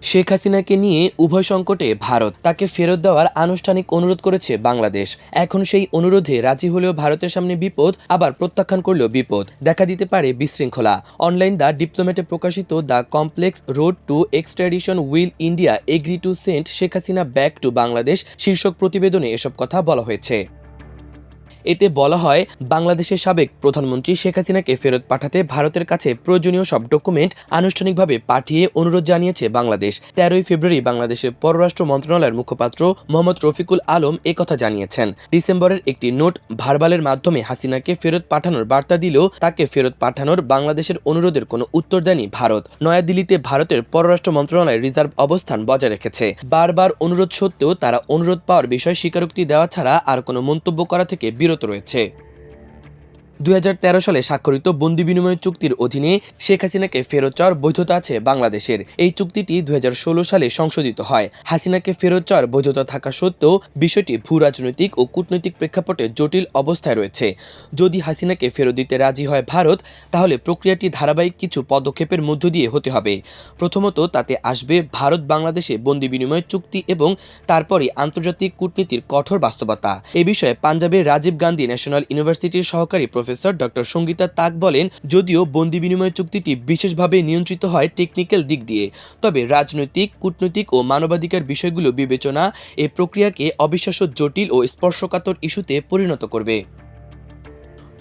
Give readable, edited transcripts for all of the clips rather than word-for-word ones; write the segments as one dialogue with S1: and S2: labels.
S1: শেখ হাসিনাকে নিয়ে উভয় সংকটে ভারত, তাকে ফেরত দেওয়ার আনুষ্ঠানিক অনুরোধ করেছে বাংলাদেশ। এখন সেই অনুরোধে রাজি হলেও ভারতের সামনে বিপদ, আবার প্রত্যাখ্যান করলেও বিপদ। দেখা দিতে পারে বিশৃঙ্খলা। অনলাইন দ্য ডিপ্লোম্যাটে প্রকাশিত the complex road to extradition will India agree to send Sheikh Hasina back to Bangladesh শীর্ষক প্রতিবেদনে এসব কথা বলা হয়েছে। এতে বলা হয়, বাংলাদেশের সাবেক প্রধানমন্ত্রী শেখ হাসিনাকে ফেরত পাঠাতে ভারতের কাছে প্রয়োজনীয় সব ডকুমেন্ট আনুষ্ঠানিকভাবে পাঠিয়ে অনুরোধ জানিয়েছে বাংলাদেশ। 13 ফেব্রুয়ারি বাংলাদেশের পররাষ্ট্র মন্ত্রণালয়ের মুখপাত্র মোহাম্মদ রফিকুল আলম একথা জানিয়েছেন। ডিসেম্বরের একটি নোট ভার্বালের মাধ্যমে হাসিনাকে ফেরত পাঠানোর বার্তা দিলেও তাকে ফেরত পাঠানোর বাংলাদেশের অনুরোধের কোনো উত্তর দেয়নি ভারত। নয়াদিল্লিতে ভারতের পররাষ্ট্র মন্ত্রণালয় রিজার্ভ অবস্থান বজায় রেখেছে। বারবার অনুরোধ সত্ত্বেও তারা অনুরোধ পাওয়ার বিষয়ে স্বীকারোক্তি দেওয়া ছাড়া আর কোনো মন্তব্য করা থেকে বিরত রয়েছে। 2013 সালে স্বাক্ষরিত বন্দি বিনিময় চুক্তির অধীনে শেখ হাসিনাকে ফেরত চাওয়ার বৈধতা আছে বাংলাদেশের। এই চুক্তিটি 2016 সালে সংশোধিত হয়। হাসিনাকে ফেরত চাওয়ার বৈধতা থাকা সত্ত্বেও বিষয়টি ভূ রাজনৈতিক ও কূটনৈতিক প্রেক্ষাপটে জটিল অবস্থায় রয়েছে। যদি হাসিনাকে ফেরত দিতে রাজি হয় ভারত, তাহলে প্রক্রিয়াটি ধারাবাহিক কিছু পদক্ষেপের মধ্য দিয়ে হতে হবে। প্রথমত, তাতে আসবে ভারত বাংলাদেশে বন্দি বিনিময় চুক্তি এবং তারপরে আন্তর্জাতিক কূটনীতির কঠোর বাস্তবতা। এ বিষয়ে পাঞ্জাবের রাজীব গান্ধী ন্যাশনাল ইউনিভার্সিটির সহকারী প্রফেসর ডক্টর সঙ্গীতা তাক বলেন, যদিও বন্দি বিনিময় চুক্তিটি বিশেষভাবে নিয়ন্ত্রিত হয় টেকনিক্যাল দিক দিয়ে, তবে রাজনৈতিক, কূটনৈতিক ও মানবাধিকার বিষয়গুলো বিবেচনা এই প্রক্রিয়াকে অবিশ্বাস্য জটিল ও স্পর্শকাতর ইস্যুতে পরিণত করবে।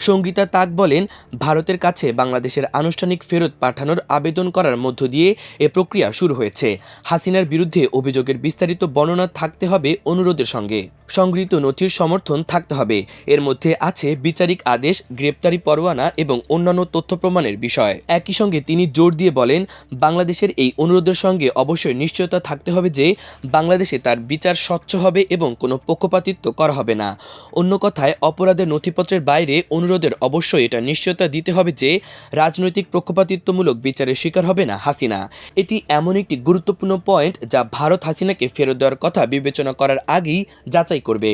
S1: সঙ্গীতা তাক বলেন, ভারতের কাছে বাংলাদেশের আনুষ্ঠানিক ফেরত পাঠানোর আবেদন করার মধ্য দিয়ে এ প্রক্রিয়া শুরু হয়েছে। হাসিনার বিরুদ্ধে অভিযোগের বিস্তারিত বর্ণনা থাকতে হবে অনুরোধের সঙ্গে। সংগৃহীত নথির সমর্থন থাকতে হবে। এর মধ্যে আছে বিচারিক আদেশ, গ্রেপ্তারি পরোয়ানা এবং অন্যান্য তথ্য প্রমাণের বিষয়। একই সঙ্গে তিনি জোর দিয়ে বলেন, বাংলাদেশের এই অনুরোধের সঙ্গে অবশ্যই নিশ্চয়তা থাকতে হবে যে বাংলাদেশে তার বিচার স্বচ্ছ হবে এবং কোনো পক্ষপাতিত্ব করা হবে না। অন্য কথায়, অপরাধের নথিপত্রের বাইরে অনুরোধের অবশ্যই এটা নিশ্চয়তা দিতে হবে যে রাজনৈতিক পক্ষপাতিত্বমূলক বিচারের শিকার হবে না হাসিনা। এটি এমন একটি গুরুত্বপূর্ণ পয়েন্ট যা ভারত হাসিনাকে ফেরত দেওয়ার কথা বিবেচনা করার আগেই যাচাই করবে।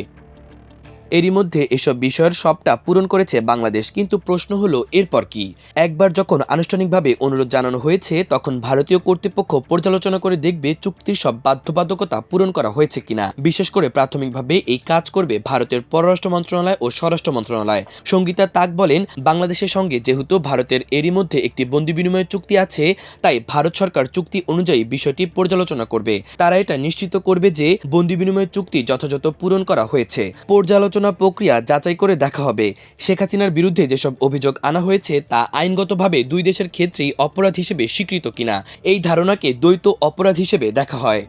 S1: এরই মধ্যে এসব বিষয়ের সবটা পূরণ করেছে বাংলাদেশ, কিন্তু প্রশ্ন হলো এরপর কি? একবার যখন আনুষ্ঠানিকভাবে অনুরোধ জানানো হয়েছে, তখন ভারতীয় কর্তৃপক্ষ পর্যালোচনা করে দেখবে চুক্তির সব বাধ্যবাধকতা পূরণ করা হয়েছে কিনা। বিশেষ করে প্রাথমিকভাবে এই কাজ করবে ভারতের পররাষ্ট্র মন্ত্রণালয় ও স্বরাষ্ট্র মন্ত্রণালয়। সঙ্গীতা তাক বলেন, বাংলাদেশের সঙ্গে যেহেতু ভারতের এরই মধ্যে একটি বন্দি বিনিময় চুক্তি আছে, তাই ভারত সরকার চুক্তি অনুযায়ী বিষয়টি পর্যালোচনা করবে। তারা এটা নিশ্চিত করবে যে বন্দি বিনিময় চুক্তি যথাযথ পূরণ করা হয়েছে। পর্যালোচনা প্রক্রিয়া যাচাই করে দেখা হবে শেখ হাসিনার বিরুদ্ধে যেসব অভিযোগ আনা হয়েছে তা আইনগতভাবে দুই দেশের ক্ষেত্রেই অপরাধ হিসেবে স্বীকৃত কিনা। এই ধারণাকে দ্বৈত অপরাধ হিসেবে দেখা হয়।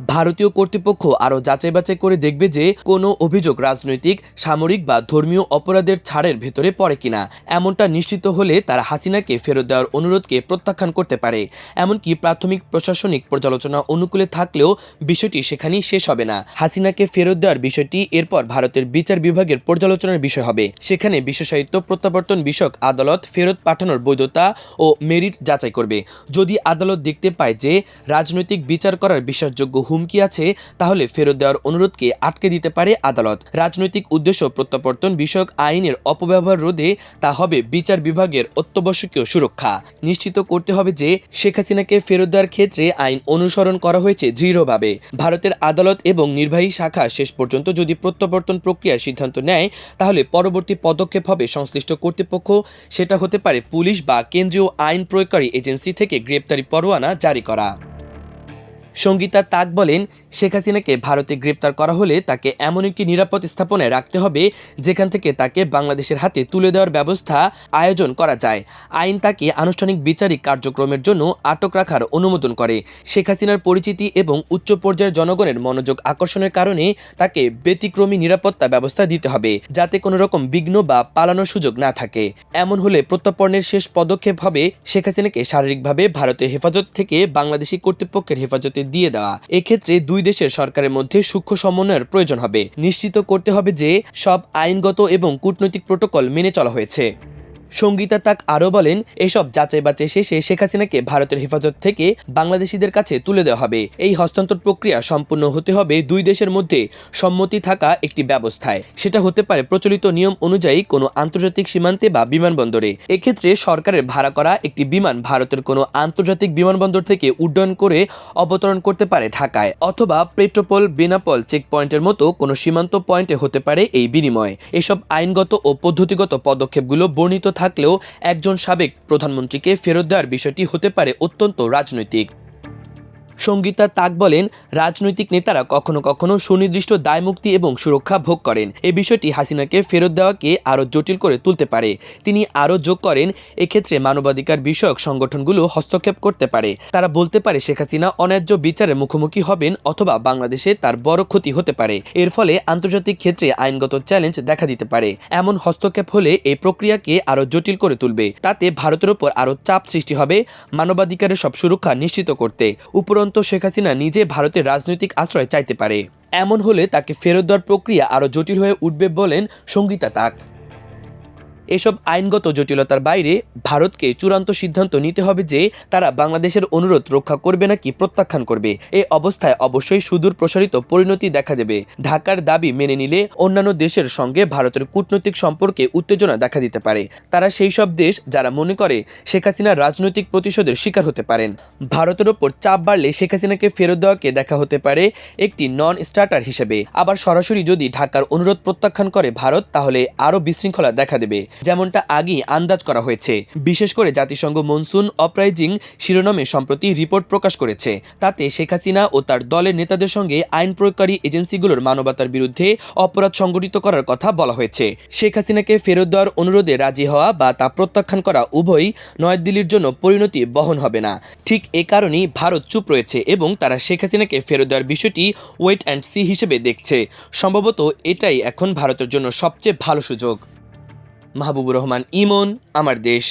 S1: ভারতীয় কর্তৃপক্ষ আরও যাচাই বাছাই করে দেখবে যে কোনো অভিযোগ রাজনৈতিক, সামরিক বা ধর্মীয় অপরাধের ছাড়ের ভেতরে পড়ে কিনা। এমনটা নিশ্চিত হলে তারা হাসিনাকে ফেরত দেওয়ার অনুরোধকে প্রত্যাখ্যান করতে পারে। এমনকি প্রাথমিক প্রশাসনিক পর্যালোচনা অনুকূলে থাকলেও বিষয়টি সেখানেই শেষ হবে না। হাসিনাকে ফেরত দেওয়ার বিষয়টি এরপর ভারতের বিচার বিভাগের পর্যালোচনার বিষয় হবে। সেখানে বিশেষায়িত প্রত্যাবর্তন বিষয়ক আদালত ফেরত পাঠানোর বৈধতা ও মেরিট যাচাই করবে। যদি আদালত দেখতে পায় যে রাজনৈতিক বিচার করার বিশ্বাসযোগ্য হুমকি আছে, তাহলে ফেরত দেওয়ার অনুরোধকে আটকে দিতে পারে আদালত। রাজনৈতিক উদ্দেশ্য প্রত্যাবর্তন বিষয়ক আইনের অপব্যবহার রোধে তা হবে বিচার বিভাগের অত্যাবশ্যকীয় সুরক্ষা। নিশ্চিত করতে হবে যে শেখ হাসিনাকে ফেরত দেওয়ার ক্ষেত্রে আইন অনুসরণ করা হয়েছে দৃঢ়ভাবে। ভারতের আদালত এবং নির্বাহী শাখা শেষ পর্যন্ত যদি প্রত্যাবর্তন প্রক্রিয়ার সিদ্ধান্ত নেয়, তাহলে পরবর্তী পদক্ষেপ হবে সংশ্লিষ্ট কর্তৃপক্ষ, সেটা হতে পারে পুলিশ বা কেন্দ্রীয় আইন প্রয়োগকারী এজেন্সি থেকে গ্রেপ্তারি পরোয়ানা জারি করা। সঙ্গীতা তাক বলেন, শেখ হাসিনাকে ভারতে গ্রেপ্তার করা হলে তাকে এমন একটি নিরাপদ স্থাপনায় রাখতে হবে যেখান থেকে তাকে বাংলাদেশের হাতে তুলে দেওয়ার ব্যবস্থা আয়োজন করা যায়। আইন তাকে আনুষ্ঠানিক বিচারিক কার্যক্রমের জন্য আটক রাখার অনুমোদন করে। শেখ হাসিনার পরিচিতি এবং উচ্চ পর্যায়ের জনগণের মনোযোগ আকর্ষণের কারণে তাকে ব্যতিক্রমী নিরাপত্তা ব্যবস্থা দিতে হবে, যাতে কোনো রকম বিঘ্ন বা পালানোর সুযোগ না থাকে। এমন হলে প্রত্যর্পণের শেষ পদক্ষেপ হবে শেখ হাসিনাকে শারীরিকভাবে ভারতের হেফাজত থেকে বাংলাদেশি কর্তৃপক্ষের হেফাজতে দিয়ে দেওয়া। এক্ষেত্রে দুই দেশের সরকারের মধ্যে সূক্ষ্ম সমন্বয়ের প্রয়োজন হবে। নিশ্চিত করতে হবে যে সব আইনগত এবং কূটনৈতিক প্রোটোকল মেনে চলা হয়েছে। সঙ্গীতা তাক আরও বলেন, এসব যাচাই বাছাই শেষে শেখ হাসিনাকে ভারতের হেফাজত থেকে বাংলাদেশিদের কাছে তুলে দেওয়া হবে। এই হস্তান্তর প্রক্রিয়া সম্পূর্ণ হতে হবে দুই দেশের মধ্যে সম্মতি থাকা একটি ব্যবস্থায়। সেটা হতে পারে প্রচলিত নিয়ম অনুযায়ী কোনো আন্তর্জাতিক সীমান্তে বা বিমানবন্দরে। এক্ষেত্রে সরকারের ভাড়া করা একটি বিমান ভারতের কোনো আন্তর্জাতিক বিমানবন্দর থেকে উড্ডয়ন করে অবতরণ করতে পারে ঢাকায়, অথবা পেট্রোপল বেনাপল চেকপয়েন্টের মতো কোনো সীমান্ত পয়েন্টে হতে পারে এই বিনিময়। এসব আইনগত ও পদ্ধতিগত পদক্ষেপগুলো বর্ণিত থাকলেও একজন সাবেক প্রধানমন্ত্রীকে ফেরত দেওয়ার বিষয়টি হতে পারে অত্যন্ত রাজনৈতিক। সঙ্গীতা তাক বলেন, রাজনৈতিক নেতারা কখনো কখনো সুনির্দিষ্ট দায়মুক্তি এবং সুরক্ষা ভোগ করেন। এই বিষয়টি হাসিনাকে ফেরত দেওয়াকে আরও জটিল করে তুলতে পারে। তিনি আরও যোগ করেন, এক্ষেত্রে মানবাধিকার বিষয়ক সংগঠনগুলো হস্তক্ষেপ করতে পারে। তারা বলতে পারে শেখ হাসিনা অন্যায্য বিচারের মুখোমুখি হবেন, অথবা বাংলাদেশে তার বড় ক্ষতি হতে পারে। এর ফলে আন্তর্জাতিক ক্ষেত্রে আইনগত চ্যালেঞ্জ দেখা দিতে পারে। এমন হস্তক্ষেপ হলে এই প্রক্রিয়াকে আরও জটিল করে তুলবে। তাতে ভারতের ওপর আরও চাপ সৃষ্টি হবে মানবাধিকারের সব সুরক্ষা নিশ্চিত করতে। উপরন্ত শেখ হাসিনা নিজে ভারতের রাজনৈতিক আশ্রয় চাইতে পারে। এমন হলে তাকে ফেরত দেওয়ার প্রক্রিয়া আরও জটিল হয়ে উঠবে বলেন সঙ্গীতা তাক। এসব আইনগত জটিলতার বাইরে ভারতকে চূড়ান্ত সিদ্ধান্ত নিতে হবে যে তারা বাংলাদেশের অনুরোধ রক্ষা করবে নাকি প্রত্যাখ্যান করবে। এই অবস্থায় অবশ্যই সুদূর প্রসারিত পরিণতি দেখা দেবে। ঢাকার দাবি মেনে নিলে অন্যান্য দেশের সঙ্গে ভারতের কূটনৈতিক সম্পর্কে উত্তেজনা দেখা দিতে পারে। তারা সেই সব দেশ যারা মনে করে শেখ হাসিনা রাজনৈতিক প্রতিশোধের শিকার হতে পারেন। ভারতের ওপর চাপ বাড়লে শেখ হাসিনাকে ফেরত দেওয়াকে দেখা হতে পারে একটি নন স্টার্টার হিসেবে। আবার সরাসরি যদি ঢাকার অনুরোধ প্রত্যাখ্যান করে ভারত, তাহলে আরও বিশৃঙ্খলা দেখা দেবে, যেমনটা আগেই আন্দাজ করা হয়েছে। বিশেষ করে জাতিসংঘ মনসুন অপরাইজিং শিরোনামে সম্প্রতি রিপোর্ট প্রকাশ করেছে। তাতে শেখ হাসিনা ও তার দলের নেতাদের সঙ্গে আইন প্রয়োগকারী এজেন্সিগুলোর মানবতার বিরুদ্ধে অপরাধ সংগঠিত করার কথা বলা হয়েছে। শেখ হাসিনাকে ফেরত দেওয়ার অনুরোধে রাজি হওয়া বা তা প্রত্যাখ্যান করা উভয়ই নয়াদিল্লির জন্য পরিণতি বহন হবে না। ঠিক এ কারণেই ভারত চুপ রয়েছে এবং তারা শেখ হাসিনাকে ফেরত দেওয়ার বিষয়টি ওয়েট অ্যান্ড সি হিসেবে দেখছে। সম্ভবত এটাই এখন ভারতের জন্য সবচেয়ে ভালো সুযোগ। মাহবুবুর রহমান ইমন, আমার দেশ।